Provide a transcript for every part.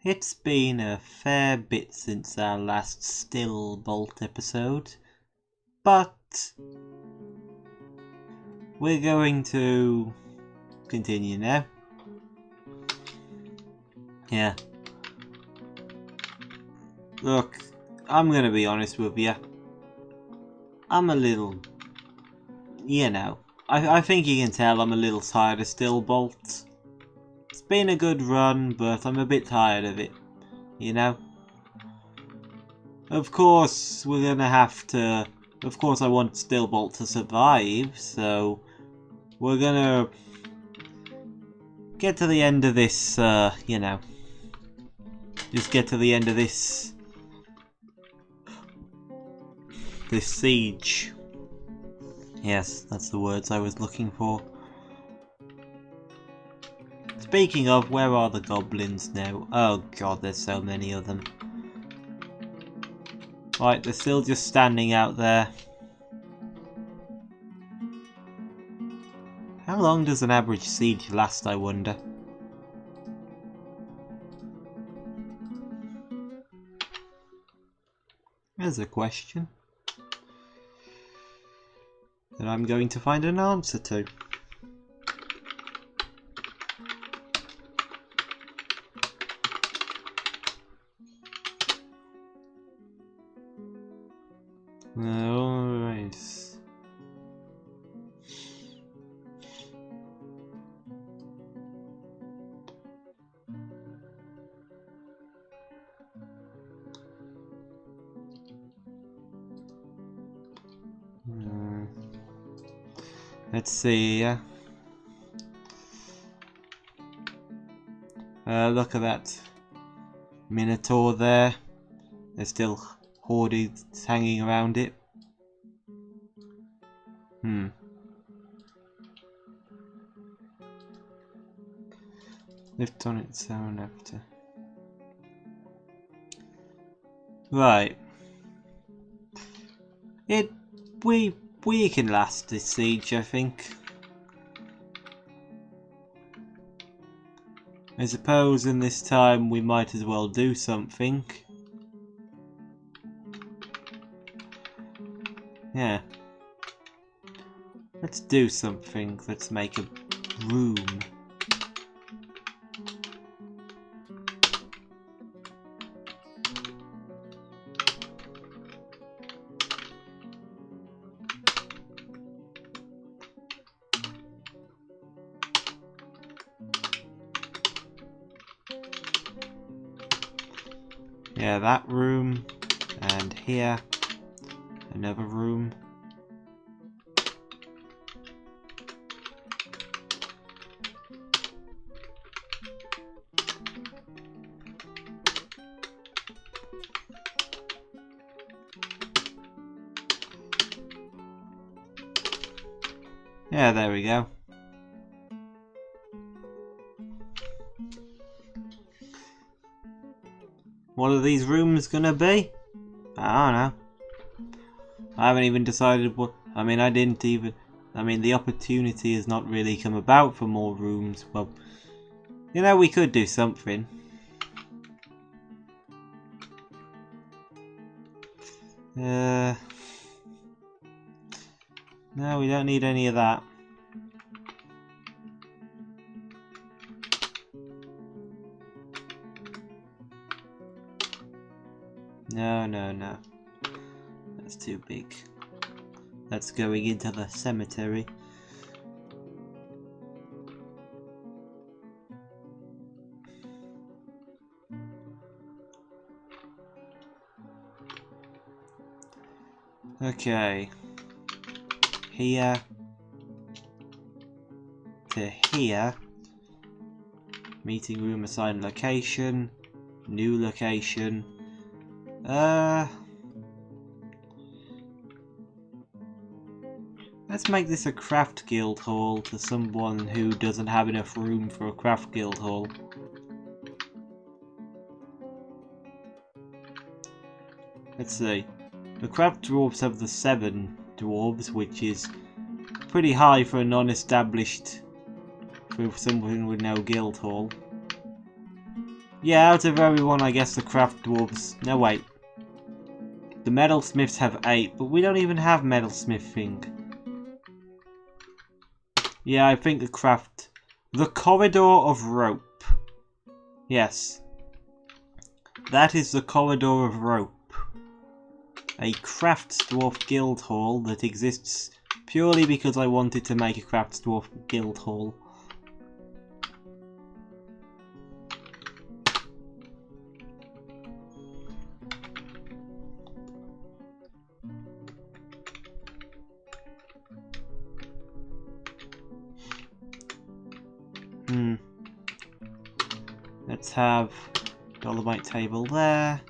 It's been a fair bit since our last Stillbolt episode, but we're going to continue now. Yeah. Look, I'm gonna be honest with you. I'm a little, I think you can tell I'm a little tired of Stillbolt. It's been a good run, but I'm a bit tired of it, Of course, we're gonna have to... Of course I want Stillbolt to survive, so... We're gonna... get to the end of this, Just get to the end of this... this siege. Yes, that's the words I was looking for. Speaking of, where are the goblins now? Oh god, there's so many of them. Right, they're still just standing out there. How long does an average siege last, I wonder? There's a question that I'm going to find an answer to. Alright. Let's see. Look at that Minotaur there. There's still hordes hanging around it. Lift on its own after. Right. We can last this siege, I think. I suppose in this time we might as well do something. Yeah. Let's do something. Let's make a room. Yeah, that room, and here, another room. Yeah, there we go. What are these rooms gonna be? I don't know. I haven't even decided what... I mean, the opportunity has not really come about for more rooms. Well, we could do something. No, we don't need any of that. No. That's too big. That's going into the cemetery. Okay. Here to here. Meeting room assigned location. New location. Let's make this a craft guild hall to someone who doesn't have enough room for a craft guild hall. Let's see. The craft dwarves have the 7 dwarves, which is pretty high for a non-established, for someone with no guild hall. Yeah, out of everyone, I guess the craft dwarves. No, wait. The metalsmiths have 8, but we don't even have metalsmithing. Yeah, I think the craft... The corridor of rope. Yes. That is the corridor of rope. A crafts dwarf guild hall that exists purely because I wanted to make a crafts dwarf guild hall. Let's have dolomite table there.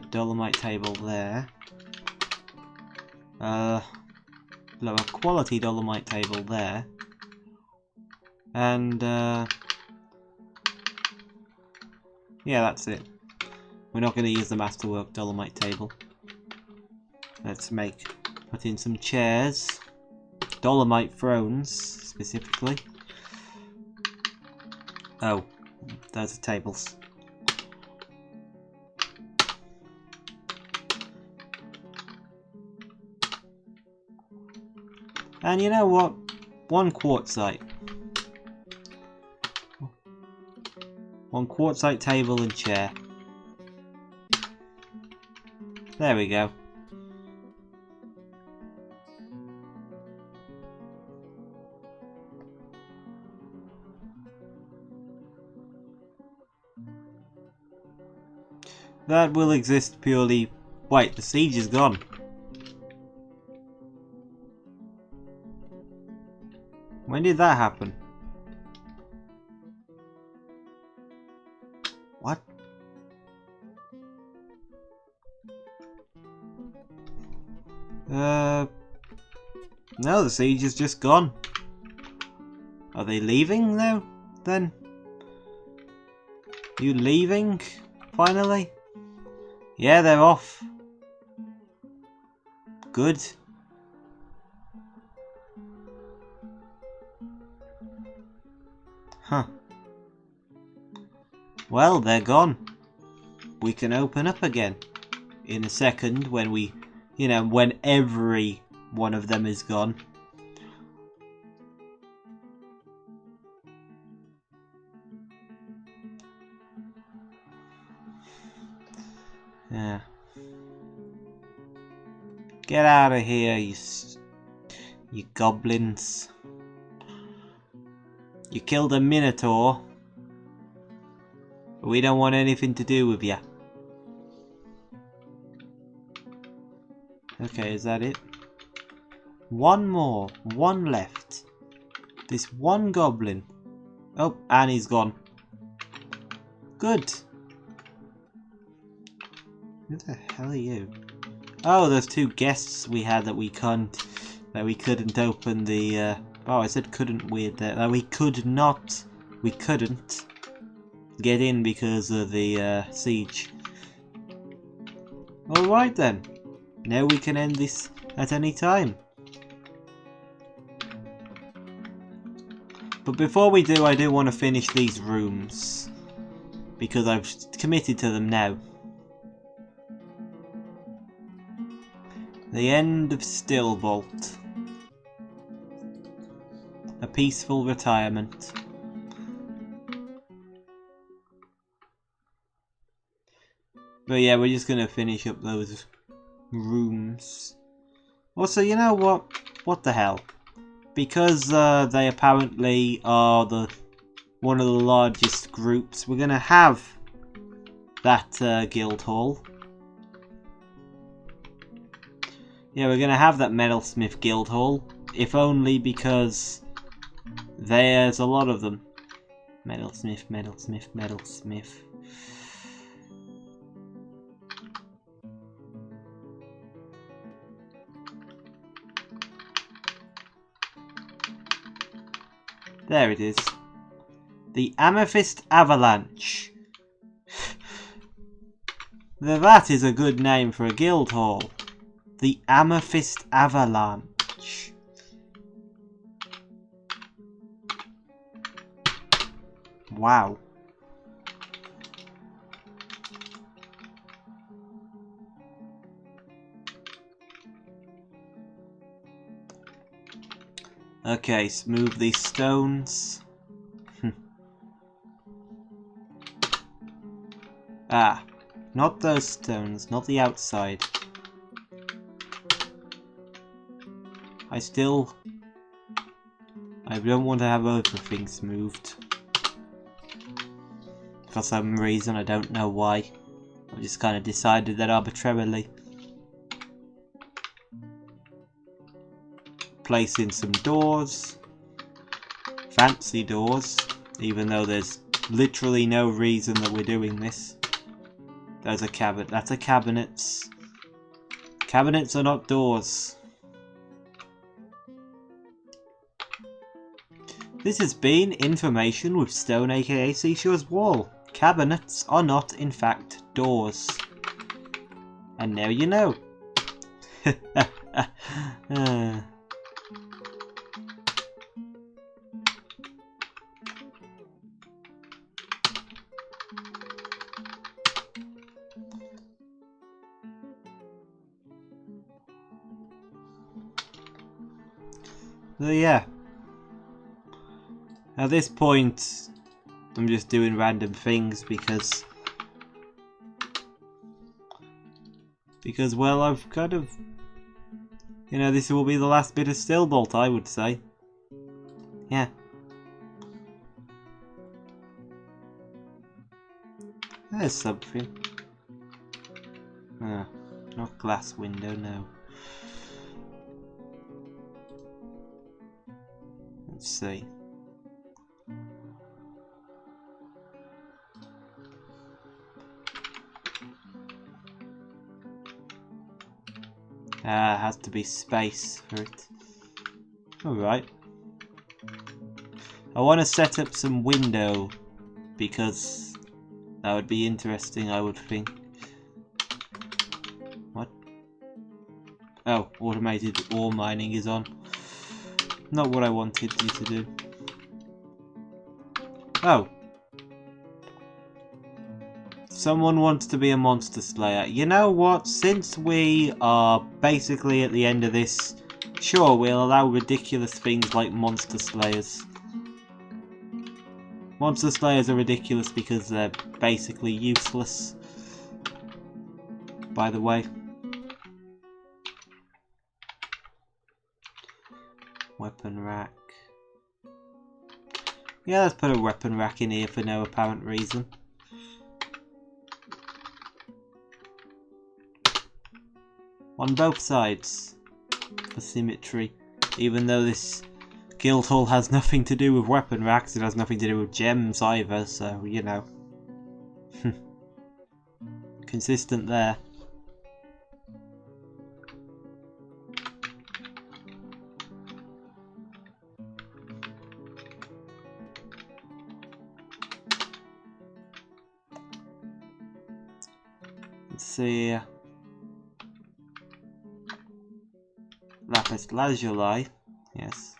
Dolomite table there. Lower quality dolomite table there. And yeah, that's it. We're not going to use the masterwork dolomite table. Let's put in some chairs. Dolomite thrones, specifically. Oh, those are tables. And you know what? One quartzite. One quartzite table and chair. There we go. That will exist purely... Wait, the siege is gone. When did that happen? What? No, the siege is just gone. Are they leaving now, then? You leaving, finally? Yeah, they're off. Good. Huh. Well, they're gone. We can open up again in a second when we, you know, when every one of them is gone. Yeah. Get out of here, you goblins. You killed a minotaur. We don't want anything to do with you. Okay, is that it? One more. One left. This one goblin. Oh, and he's gone. Good. Who the hell are you? Oh, there's two guests we had that we couldn't open the oh, I said couldn't weird there. We couldn't get in because of the siege. Alright then. Now we can end this at any time. But before we do, I do want to finish these rooms. Because I've committed to them now. The end of Stillbolt. A peaceful retirement. But yeah, we're just gonna finish up those rooms. Also, you know what? What the hell? Because they apparently are one of the largest groups, we're gonna have that guild hall. Yeah, we're gonna have that metalsmith guild hall, if only because there's a lot of them. Metalsmith, metalsmith, metalsmith. There it is. The Amethyst Avalanche. Now that is a good name for a guild hall. The Amethyst Avalanche. Wow. Okay, smooth these stones. Ah, not those stones, not the outside. I don't want to have everything smoothed. For some reason, I don't know why. I just kind of decided that arbitrarily. Place in some doors. Fancy doors, even though there's literally no reason that we're doing this. There's a cabinet. That's a cabinets. Cabinets are not doors. This has been Information with Stone aka Seashore's Wall. Cabinets are not in fact doors. And now you know. So yeah. At this point, I'm just doing random things because well, I've kind of, you know, this will be the last bit of Stillbolt, I would say. Yeah. There's something. Ah, not glass window, no. Let's see. Has to be space for it. Alright. I want to set up some window because that would be interesting, I would think. What? Oh, automated ore mining is on. Not what I wanted you to do. Oh. Someone wants to be a monster slayer. You know what? Since we are basically at the end of this, sure, we'll allow ridiculous things like monster slayers. Monster slayers are ridiculous because they're basically useless. By the way. Weapon rack. Yeah, let's put a weapon rack in here for no apparent reason. On both sides. For symmetry. Even though this guild hall has nothing to do with weapon racks, it has nothing to do with gems either, so, you know. Consistent there. Let's see. Lapis lazuli, yes.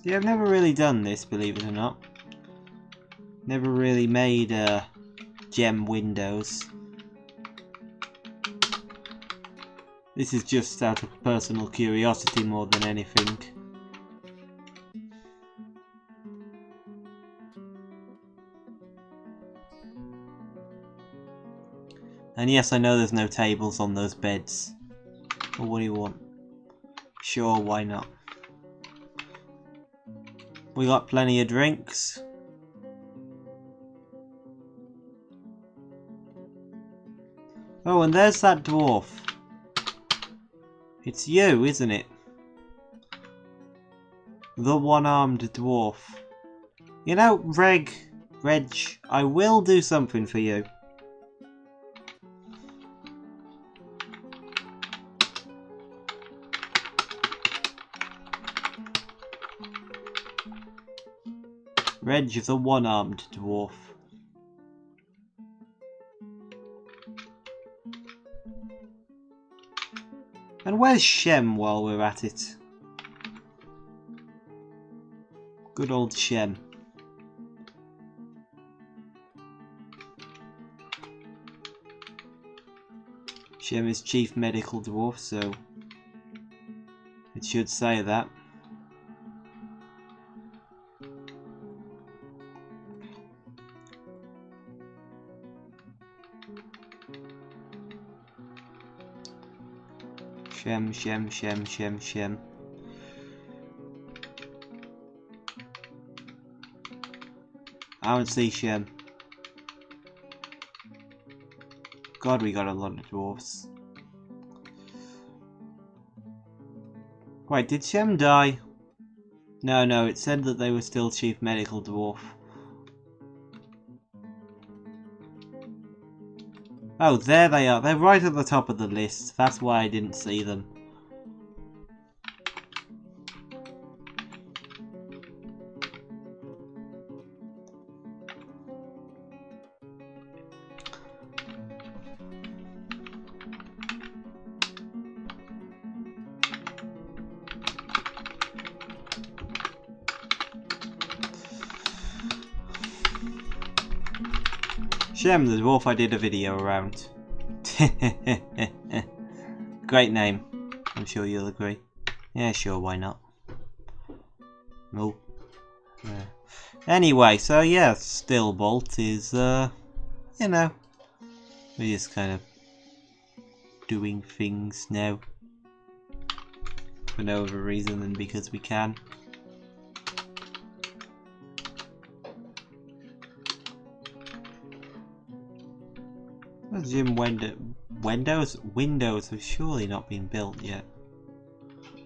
Yeah, I've never really done this, believe it or not. Never really made gem windows. This is just out of personal curiosity more than anything. And yes, I know there's no tables on those beds. But what do you want? Sure, why not? We got plenty of drinks. Oh, and there's that dwarf. It's you, isn't it? The one-armed dwarf. You know, Reg, I will do something for you. Reg, the one-armed dwarf. And where's Shem while we're at it? Good old Shem. Shem is Chief Medical Dwarf, so it should say that. Shem, Shem, Shem, Shem, Shem. I don't see Shem. God, we got a lot of dwarfs. Wait, did Shem die? No, it said that they were still Chief Medical Dwarf. Oh, there they are. They're right at the top of the list. That's why I didn't see them. Shem, the dwarf I did a video around. Great name. I'm sure you'll agree. Yeah, sure, why not? No. Yeah. Anyway, so yeah, Stillbolt is, you know, we're just kind of doing things now. For no other reason than because we can. Gym windows have surely not been built yet.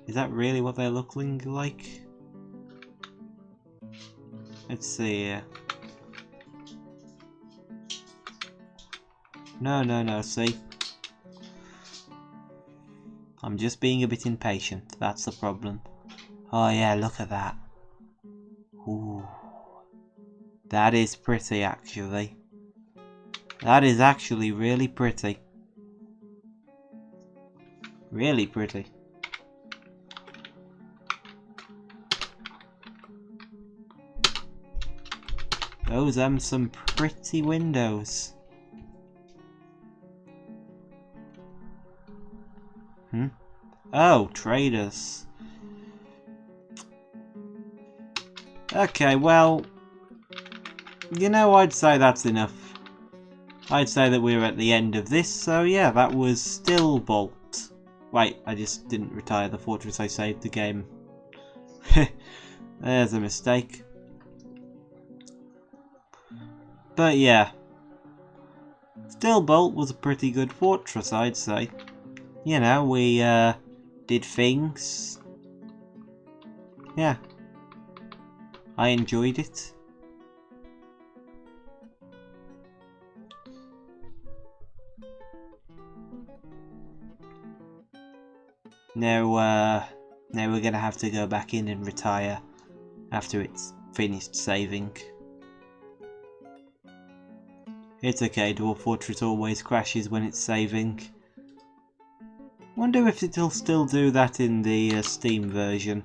Is that really what they're looking like? Let's see here. No, see? I'm just being a bit impatient, that's the problem. Oh yeah, look at that. Ooh. That is pretty actually. That is actually really pretty. Really pretty. Those some pretty windows. Oh, traders. Okay, well, you know, I'd say that's enough. I'd say that we're at the end of this, so yeah, that was Stillbolt. Wait, I just didn't retire the fortress, I saved the game. There's a mistake. But yeah, Stillbolt was a pretty good fortress, I'd say. You know, we did things. Yeah, I enjoyed it. Now we're gonna have to go back in and retire after it's finished saving. It's okay, Dwarf Fortress always crashes when it's saving. Wonder if it'll still do that in the Steam version.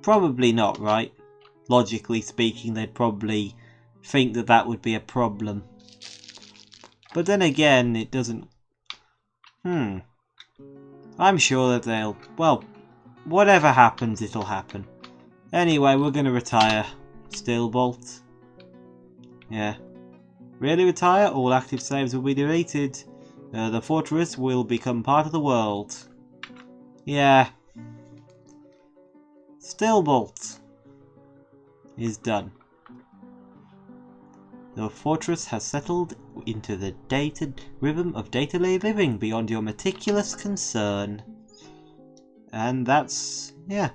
Probably not, right? Logically speaking, they'd probably think that that would be a problem. But then again, it doesn't... I'm sure that they'll... Well, whatever happens, it'll happen. Anyway, we're going to retire Stillbolt. Yeah. Really retire? All active saves will be deleted. The fortress will become part of the world. Yeah. Stillbolt is done. The fortress has settled into the dated rhythm of daily living beyond your meticulous concern. And that's, yeah.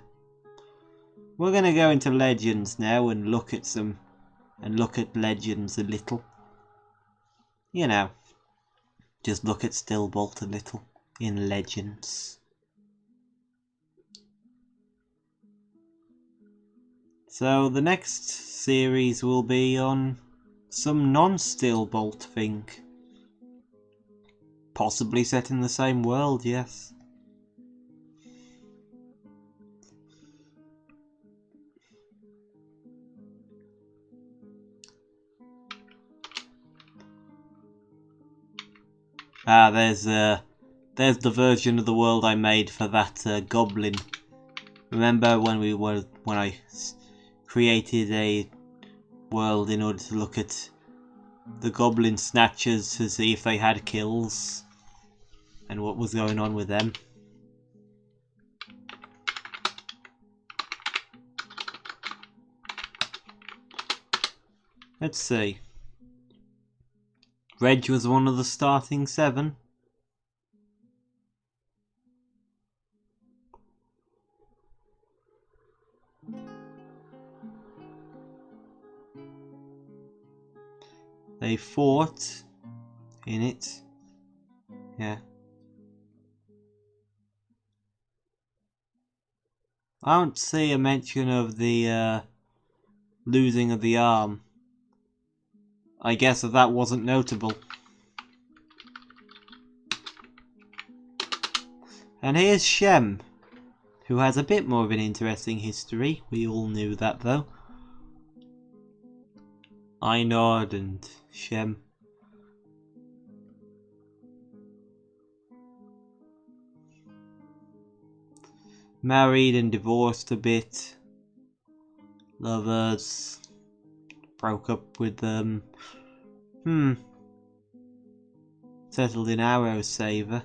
We're gonna go into Legends now and look at Legends a little. You know, just look at Stillbolt a little in Legends. So the next series will be on some non-Stillbolt thing. Possibly set in the same world, yes. Ah, there's the version of the world I made for that goblin. Remember when I created a world in order to look at the goblin snatchers to see if they had kills and what was going on with them. Let's see. Reg was one of the starting 7. They fought in it. Yeah. I don't see a mention of the losing of the arm. I guess that wasn't notable. And here's Shem, who has a bit more of an interesting history. We all knew that though. Einord and Shem. Married and divorced a bit. Lovers. Broke up with them. Settled in Arrow Saver.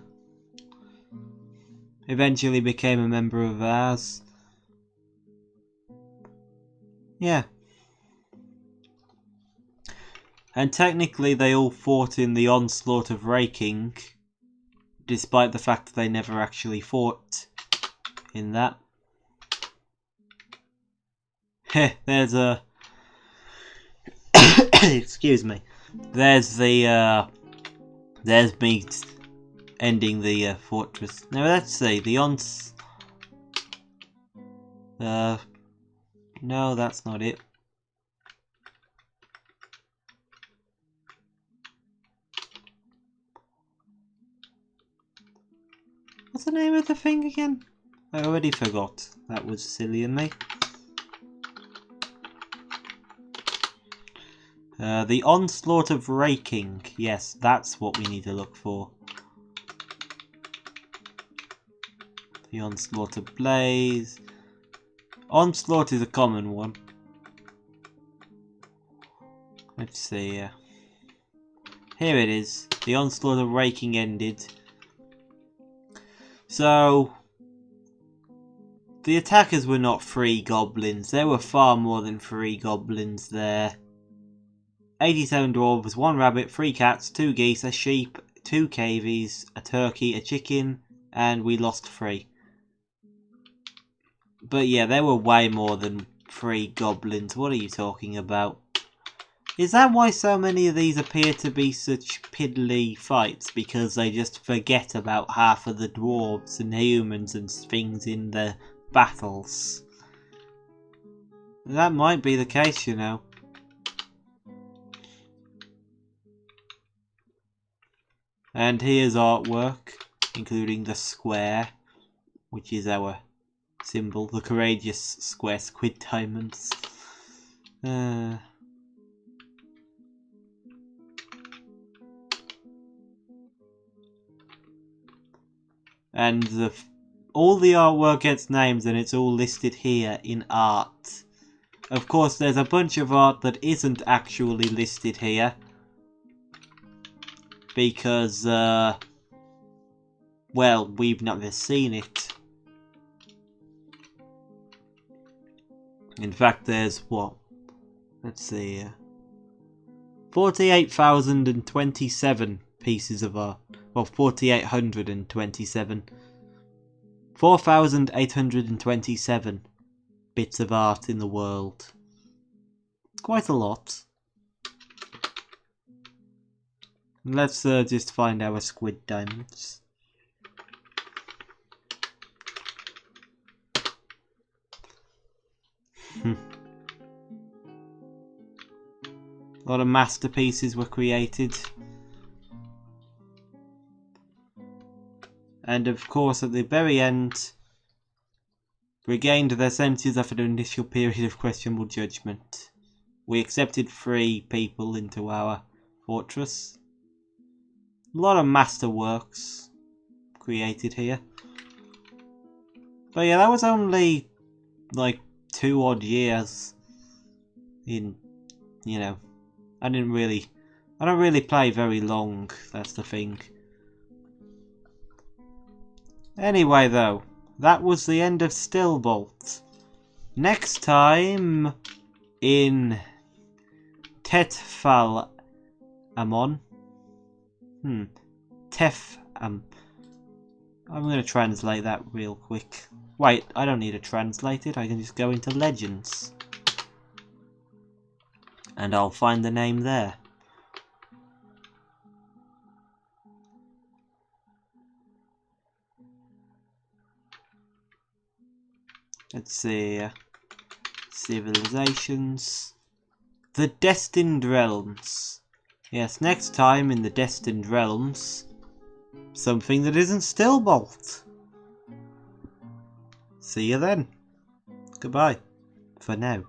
Eventually became a member of ours. Yeah. And technically they all fought in the onslaught of Raking, despite the fact that they never actually fought in that. Heh, there's a... Excuse me. There's the, there's me ending the fortress. Now let's see, the no, that's not it. What's the name of the thing again? I already forgot. That was silly of me. The onslaught of Raking. Yes, that's what we need to look for. The onslaught of Blaze. Onslaught is a common one. Let's see. Here it is. The onslaught of Raking ended. So, the attackers were not 3 goblins. There were far more than 3 goblins there. 87 dwarves, 1 rabbit, 3 cats, 2 geese, a sheep, 2 cavies, a turkey, a chicken, and we lost 3. But yeah, there were way more than 3 goblins. What are you talking about? Is that why so many of these appear to be such piddly fights? Because they just forget about half of the dwarves and humans and things in the battles. That might be the case, you know. And here's artwork, including the square, which is our symbol, the courageous square squid diamonds. And all the artwork gets names and it's all listed here in art. Of course, there's a bunch of art that isn't actually listed here. Because, well, we've never seen it. In fact, there's what? Let's see here. 48,027 pieces of art. Well, 4,827. 4,827 bits of art in the world. Quite a lot. Let's just find our squid diamonds. A lot of masterpieces were created. And of course, at the very end, regained their senses after an initial period of questionable judgment. We accepted 3 people into our fortress. A lot of masterworks created here. But yeah, that was only like 2 odd years in, you know, I don't really play very long, that's the thing. Anyway though, that was the end of Stillbolt. Next time in Tetfal Amon. I'm going to translate that real quick. Wait, I don't need to translate it. I can just go into Legends. And I'll find the name there. Let's see. Civilizations. The Destined Realms. Yes, next time in the Destined Realms, something that isn't Stillbolt. See you then. Goodbye. For now.